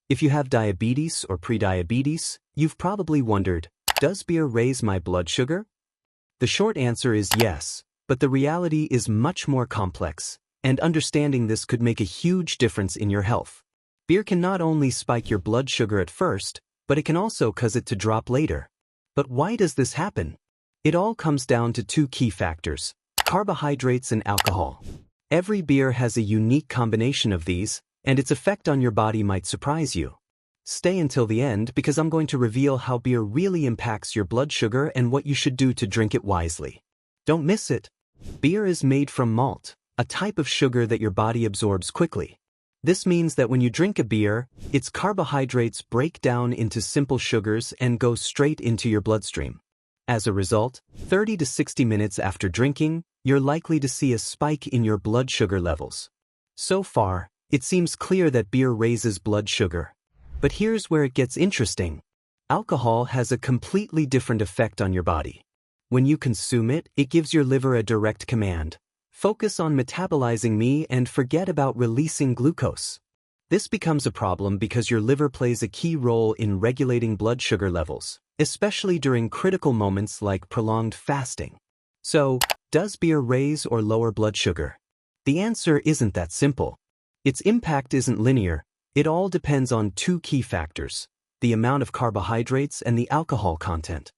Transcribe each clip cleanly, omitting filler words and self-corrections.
If you have diabetes or prediabetes, you've probably wondered, does beer raise my blood sugar? The short answer is yes, but the reality is much more complex, and understanding this could make a huge difference in your health. Beer can not only spike your blood sugar at first, but it can also cause it to drop later. But why does this happen? It all comes down to two key factors: carbohydrates and alcohol. Every beer has a unique combination of these, and its effect on your body might surprise you. Stay until the end because I'm going to reveal how beer really impacts your blood sugar and what you should do to drink it wisely. Don't miss it. Beer is made from malt, a type of sugar that your body absorbs quickly. This means that when you drink a beer, its carbohydrates break down into simple sugars and go straight into your bloodstream. As a result, 30 to 60 minutes after drinking, you're likely to see a spike in your blood sugar levels. So far, it seems clear that beer raises blood sugar. But here's where it gets interesting. Alcohol has a completely different effect on your body. When you consume it, it gives your liver a direct command: focus on metabolizing me and forget about releasing glucose. This becomes a problem because your liver plays a key role in regulating blood sugar levels, especially during critical moments like prolonged fasting. So, does beer raise or lower blood sugar? The answer isn't that simple. Its impact isn't linear. It all depends on two key factors: the amount of carbohydrates and the alcohol content.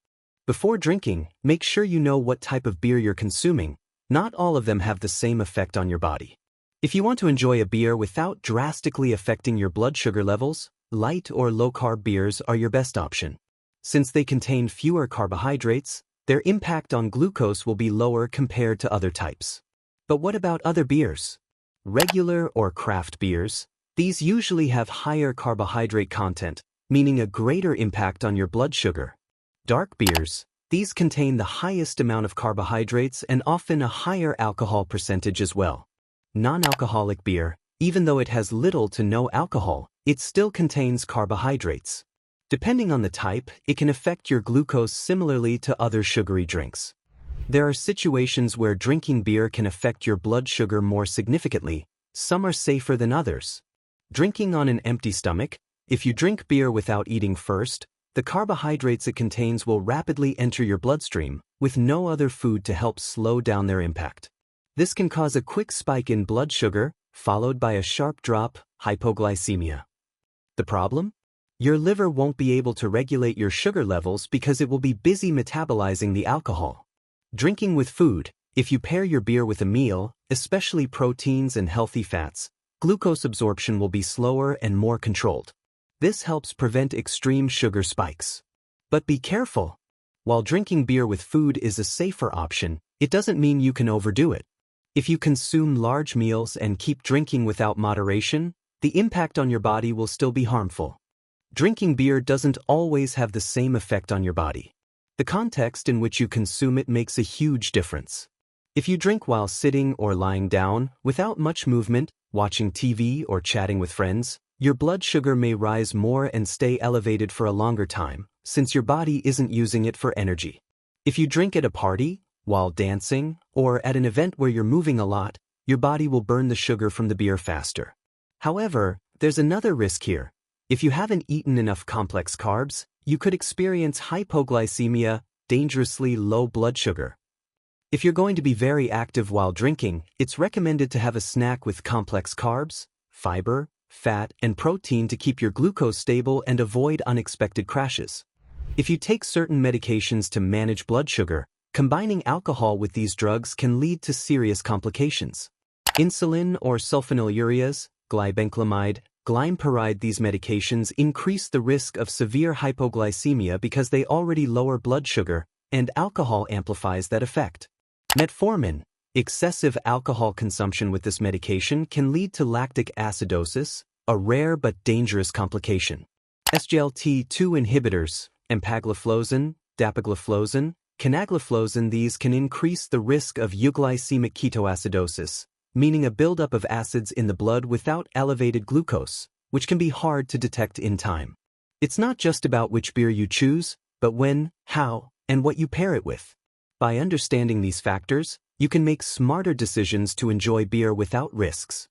Before drinking, make sure you know what type of beer you're consuming. Not all of them have the same effect on your body. If you want to enjoy a beer without drastically affecting your blood sugar levels, light or low-carb beers are your best option. Since they contain fewer carbohydrates, their impact on glucose will be lower compared to other types. But what about other beers? Regular or craft beers? These usually have higher carbohydrate content, meaning a greater impact on your blood sugar. Dark beers? These contain the highest amount of carbohydrates and often a higher alcohol percentage as well. Non-alcoholic beer, even though it has little to no alcohol, it still contains carbohydrates. Depending on the type, it can affect your glucose similarly to other sugary drinks. There are situations where drinking beer can affect your blood sugar more significantly. Some are safer than others. Drinking on an empty stomach: if you drink beer without eating first, the carbohydrates it contains will rapidly enter your bloodstream, with no other food to help slow down their impact. This can cause a quick spike in blood sugar, followed by a sharp drop, hypoglycemia. The problem? Your liver won't be able to regulate your sugar levels because it will be busy metabolizing the alcohol. Drinking with food: if you pair your beer with a meal, especially proteins and healthy fats, glucose absorption will be slower and more controlled. This helps prevent extreme sugar spikes. But be careful. While drinking beer with food is a safer option, it doesn't mean you can overdo it. If you consume large meals and keep drinking without moderation, the impact on your body will still be harmful. Drinking beer doesn't always have the same effect on your body. The context in which you consume it makes a huge difference. If you drink while sitting or lying down, without much movement, watching TV or chatting with friends, your blood sugar may rise more and stay elevated for a longer time, since your body isn't using it for energy. If you drink at a party, while dancing, or at an event where you're moving a lot, your body will burn the sugar from the beer faster. However, there's another risk here. If you haven't eaten enough complex carbs, you could experience hypoglycemia, dangerously low blood sugar. If you're going to be very active while drinking, it's recommended to have a snack with complex carbs, fiber, fat, and protein to keep your glucose stable and avoid unexpected crashes. If you take certain medications to manage blood sugar, combining alcohol with these drugs can lead to serious complications. Insulin or sulfonylureas, glibenclamide, glympyride. These medications increase the risk of severe hypoglycemia because they already lower blood sugar, and alcohol amplifies that effect. Metformin. Excessive alcohol consumption with this medication can lead to lactic acidosis, a rare but dangerous complication. SGLT2 inhibitors, empagliflozin, dapagliflozin, canagliflozin. These can increase the risk of euglycemic ketoacidosis, meaning a buildup of acids in the blood without elevated glucose, which can be hard to detect in time. It's not just about which beer you choose, but when, how, and what you pair it with. By understanding these factors, you can make smarter decisions to enjoy beer without risks.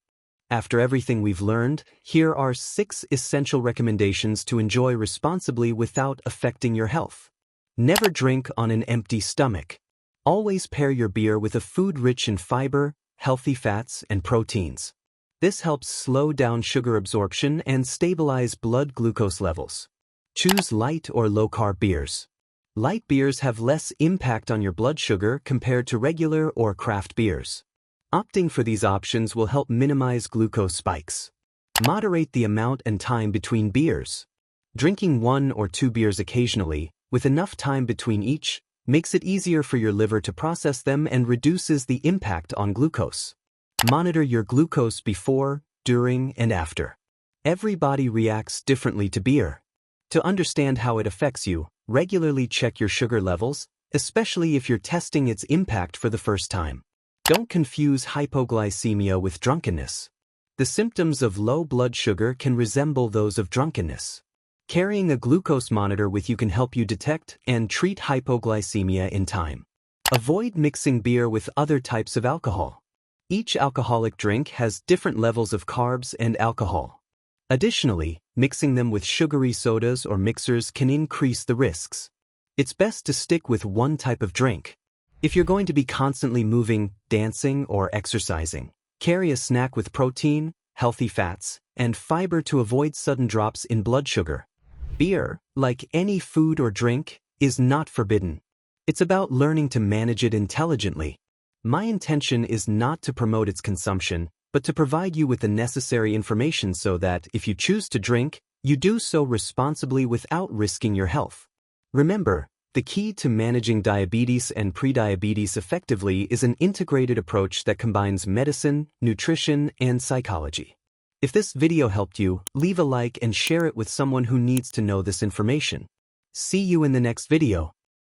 After everything we've learned, here are 6 essential recommendations to enjoy responsibly without affecting your health. Never drink on an empty stomach. Always pair your beer with a food rich in fiber, healthy fats, and proteins. This helps slow down sugar absorption and stabilize blood glucose levels. Choose light or low-carb beers. Light beers have less impact on your blood sugar compared to regular or craft beers. Opting for these options will help minimize glucose spikes. Moderate the amount and time between beers. Drinking 1 or 2 beers occasionally, with enough time between each, makes it easier for your liver to process them and reduces the impact on glucose. Monitor your glucose before, during, and after. Every body reacts differently to beer. To understand how it affects you, regularly check your sugar levels, especially if you're testing its impact for the first time. Don't confuse hypoglycemia with drunkenness. The symptoms of low blood sugar can resemble those of drunkenness. Carrying a glucose monitor with you can help you detect and treat hypoglycemia in time. Avoid mixing beer with other types of alcohol. Each alcoholic drink has different levels of carbs and alcohol. Additionally, mixing them with sugary sodas or mixers can increase the risks. It's best to stick with one type of drink. If you're going to be constantly moving, dancing, or exercising, carry a snack with protein, healthy fats, and fiber to avoid sudden drops in blood sugar. Beer, like any food or drink, is not forbidden. It's about learning to manage it intelligently. My intention is not to promote its consumption, but to provide you with the necessary information so that, if you choose to drink, you do so responsibly without risking your health. Remember, the key to managing diabetes and prediabetes effectively is an integrated approach that combines medicine, nutrition, and psychology. If this video helped you, leave a like and share it with someone who needs to know this information. See you in the next video.